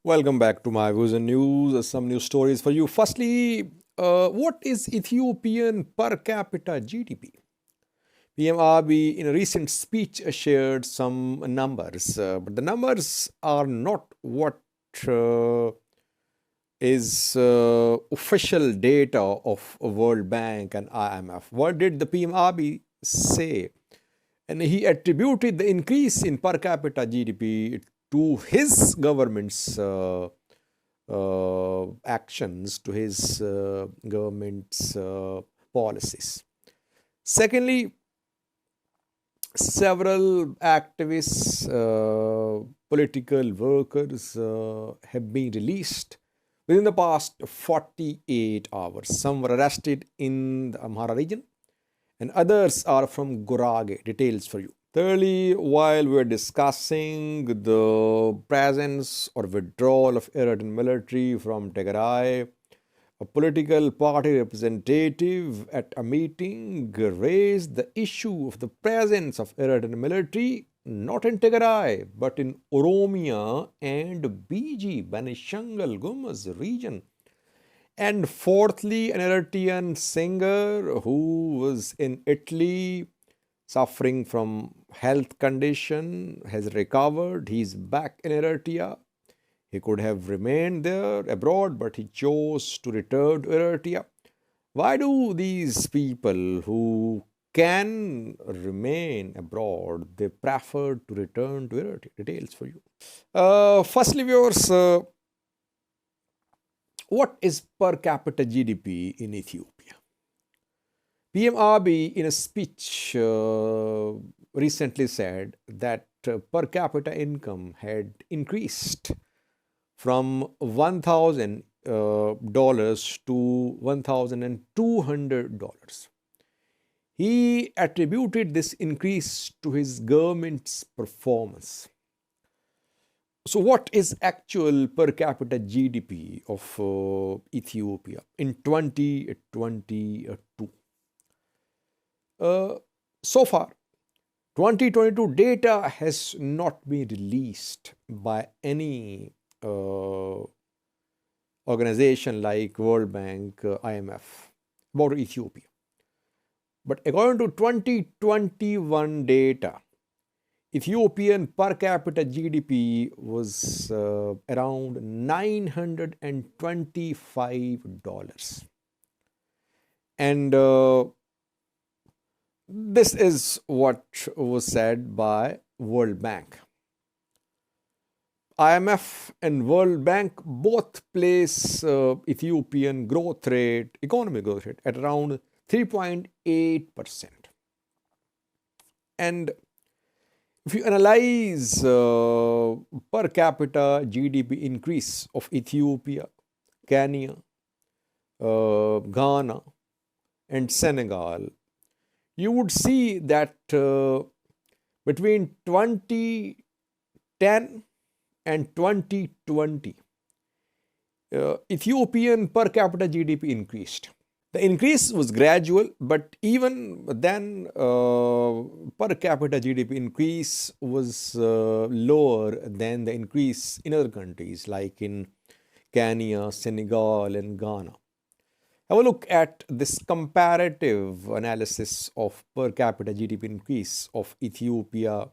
Welcome back to my views and news. Some news stories for you. Firstly, what is Ethiopian per capita GDP? PM Abiy in a recent speech shared some numbers, but the numbers are not what uh, is official data of World Bank and IMF. What did the PM Abiy say? And he attributed the increase in per capita GDP to his government's actions, to his government's policies. Secondly, several activists, political workers have been released within the past 48 hours. Some were arrested in the Amhara region, and others are from Gurage. Details for you. Thirdly, while we're discussing the presence or withdrawal of Eritrean military from Tigray, a political party representative at a meeting raised the issue of the presence of Eritrean military not in Tigray but in Oromia and BG, Benishangal Gumuz region. And fourthly, an Eritrean singer who was in Italy suffering from health condition has recovered. He's back in Eritrea. He could have remained there abroad, but he chose to return to Eritrea. Why do these people who can remain abroad, they prefer to return to Eritrea? Details for you. Firstly, viewers, what is per capita GDP in Ethiopia? PM Abiy, in a speech, recently said that per capita income had increased from $1,000 to $1,200. He attributed this increase to his government's performance. So, what is actual per capita GDP of Ethiopia in 2022? So far, 2022 data has not been released by any organization like World Bank, IMF about Ethiopia. But according to 2021 data, Ethiopian per capita GDP was around $925. And this is what was said by World Bank. IMF and World Bank both place Ethiopian growth rate, economic growth rate, at around 3.8%. And if you analyze per capita GDP increase of Ethiopia, Kenya, Ghana, and Senegal, you would see that between 2010 and 2020, Ethiopian per capita GDP increased. The increase was gradual, but even then, per capita GDP increase was lower than the increase in other countries like in Kenya, Senegal, and Ghana. Have a look at this comparative analysis of per capita GDP increase of Ethiopia,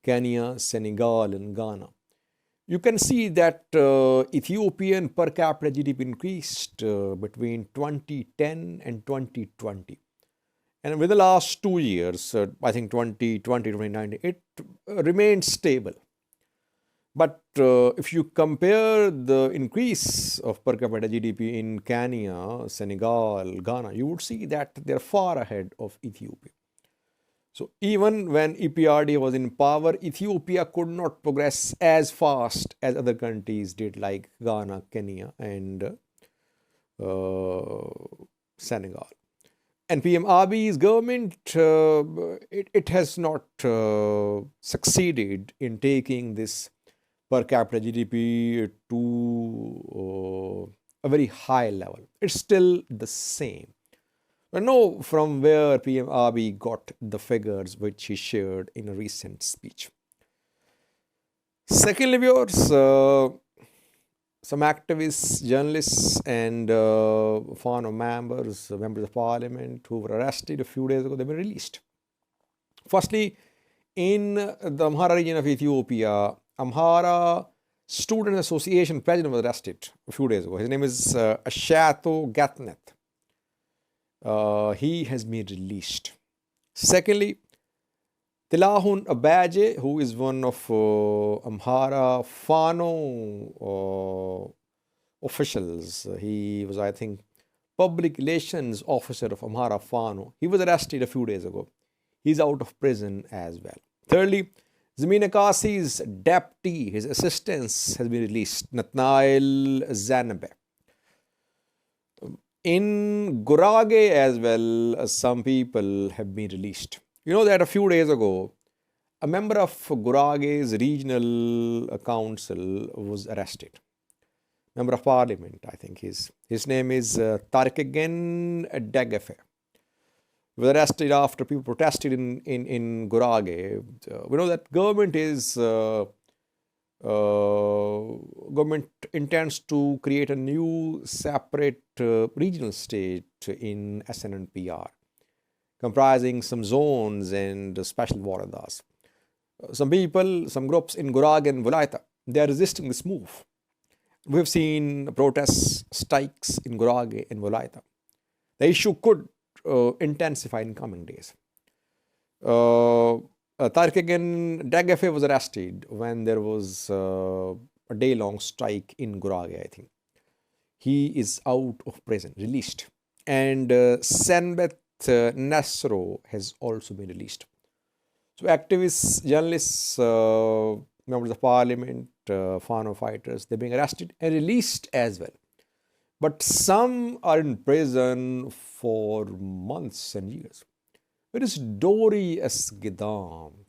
Kenya, Senegal, and Ghana. You can see that Ethiopian per capita GDP increased between 2010 and 2020. And within the last 2 years, I think 2020, 2019, it remained stable. But if you compare the increase of per capita GDP in Kenya, Senegal, Ghana, you would see that they're far ahead of Ethiopia. So even when EPRD was in power, Ethiopia could not progress as fast as other countries did, like Ghana, Kenya, and Senegal. And PM Abiy's government, it has not succeeded in taking this per capita GDP to a very high level. It's still the same. I know from where PM Abiy got the figures which he shared in a recent speech. Secondly, viewers, some activists, journalists, and Fano members, members of parliament who were arrested a few days ago, they've been released. Firstly, in the Amhara region of Ethiopia, Amhara Student Association president was arrested a few days ago. His name is Ashato Gatnet. He has been released. Secondly, Tilahun Abaje, who is one of Amhara Fano officials, he was, I think, public relations officer of Amhara Fano. He was arrested a few days ago. He's out of prison as well. Thirdly, Zamina Kasi's deputy, his assistant, has been released, Natnail Zanabe. In Gurage as well, some people have been released. You know that a few days ago, a member of Gurage's regional council was arrested. Member of parliament, I think his name is Tarkegen Degefe. He was arrested after people protested in Gurage. We know that government intends to create a new separate regional state in SNNPR, comprising some zones and special waradas. Some people, some groups in Gurage and Volaita, they are resisting this move. We have seen protests, strikes in Gurage and Volaita. The issue could intensify in coming days. Tarkegen Degefe was arrested when there was a day-long strike in Gurage, I think. He is out of prison, released. And Senbeth Nasro has also been released. So activists, journalists, members of parliament, Fano fighters, they're being arrested and released as well. But some are in prison for months and years. It is Dori Esgidam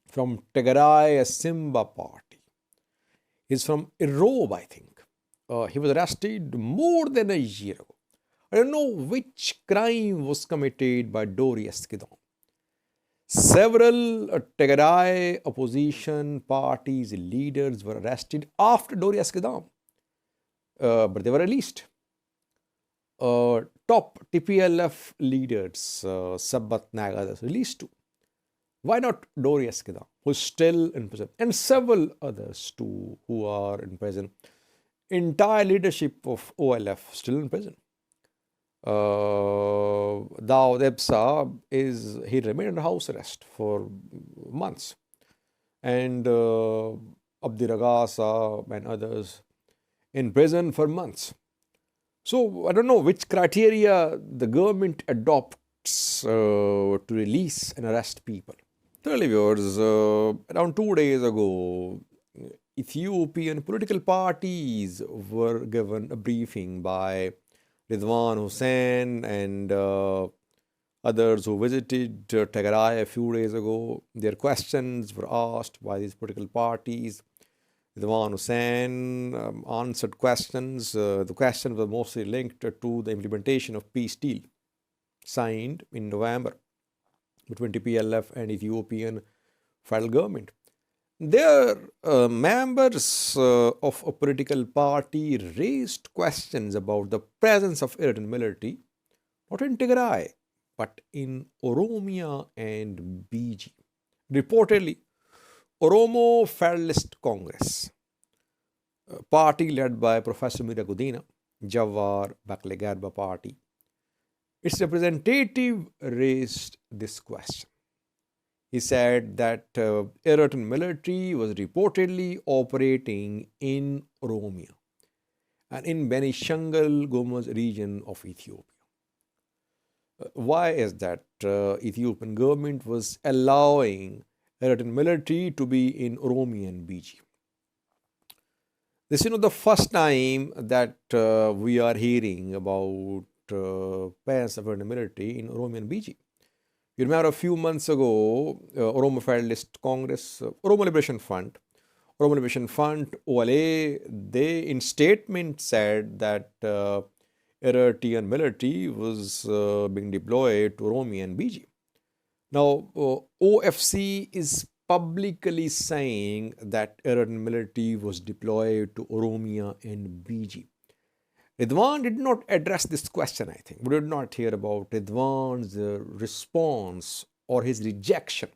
from Tigray Simba party. He's from Irob, I think. He was arrested more than a year ago. I don't know which crime was committed by Dori Esgidam. Several Tigray opposition parties leaders were arrested after Dori Esgidam, but they were released. Top TPLF leaders, Sabbat Nagadas, released too. Why not Dori Esgidam, who is still in prison, and several others too who are in prison. Entire leadership of OLF still in prison. Dawood Ebsa he remained under house arrest for months, and Abdi Ragasa and others in prison for months. So I don't know which criteria the government adopts to release and arrest people. Thirdly, viewers, around 2 days ago, Ethiopian political parties were given a briefing by Ridwan Hussein and others who visited Tigray a few days ago. Their questions were asked by these political parties. Ridwan Hussein answered questions. The questions were mostly linked to the implementation of peace deal signed in November between TPLF and Ethiopian federal government. Their members of a political party raised questions about the presence of Eritrean military, not in Tigray, but in Oromia and BG. Reportedly, Oromo Federalist Congress, a party led by Professor Mira Gudina, Jawar Baklegarba party, its representative raised this question. He said that Eritrean military was reportedly operating in Oromia and in Benishangul Gumuz region of Ethiopia. Why is that Ethiopian government was allowing Eritrean military to be in Oromia and BG? This is not the first time that we are hearing about presence of Eritrean military in Oromia and BG. You remember a few months ago, Oromo Federalist Congress, Oromo Liberation Front, OLA, they in statement said that Eritrean military was being deployed to Oromia and BG. Now, OFC is publicly saying that Eritrean military was deployed to Oromia and BG. Ridwan did not address this question, I think. We did not hear about Ridwan's response or his rejection.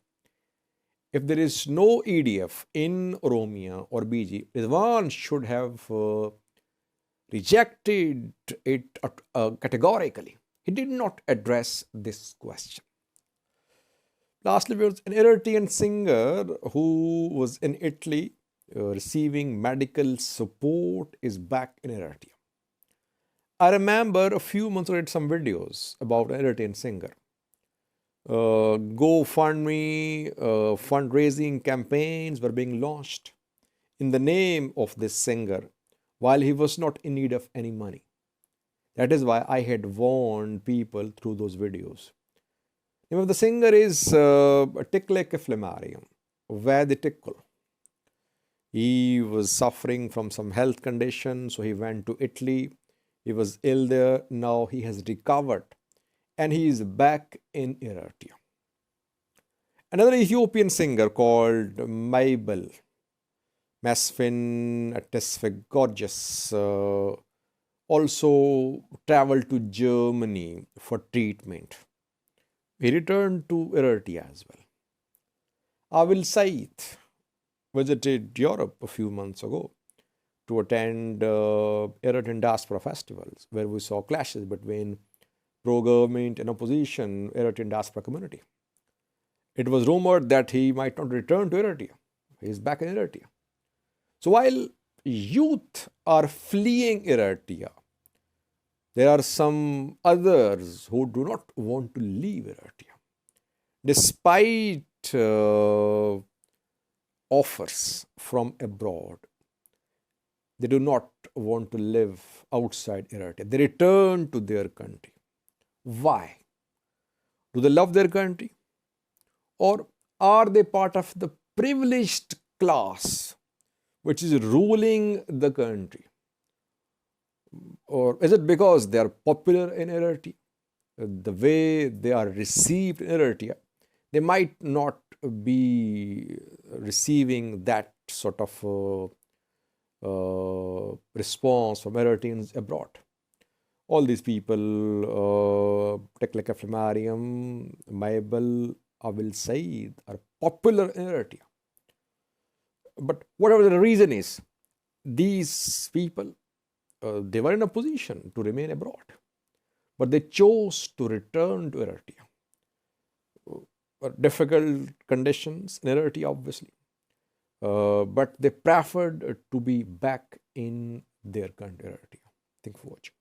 If there is no EDF in Oromia or BG, Ridwan should have rejected it categorically. He did not address this question. Lastly, there was an Eritrean singer who was in Italy receiving medical support is back in Eritrea. I remember a few months ago I did some videos about an Eritrean singer. GoFundMe, fundraising campaigns were being launched in the name of this singer while he was not in need of any money. That is why I had warned people through those videos. The name of the singer is Wedi Tukul. He was suffering from some health condition, so he went to Italy. He was ill there. Now he has recovered and he is back in Eritrea. Another Ethiopian singer called Mabel Mesfin Tesfegorges also traveled to Germany for treatment. He returned to Eritrea as well. Abiy Said visited Europe a few months ago to attend Eritrean diaspora festivals where we saw clashes between pro-government and opposition Eritrean diaspora community. It was rumored that he might not return to Eritrea. He is back in Eritrea. So while youth are fleeing Eritrea, there are some others who do not want to leave Eritrea. Despite offers from abroad, they do not want to live outside Eritrea. They return to their country. Why? Do they love their country? Or are they part of the privileged class which is ruling the country? Or is it because they are popular in Eritrea? The way they are received in Eritrea, they might not be receiving that sort of response from Eritreans abroad. All these people, Tekleka Mabel, Abiy Said, are popular in Eritrea. But whatever the reason is, these people, they were in a position to remain abroad. But they chose to return to Eritrea. Difficult conditions in Eritrea, obviously. But they preferred to be back in their country, Eritrea. Thank you for watching.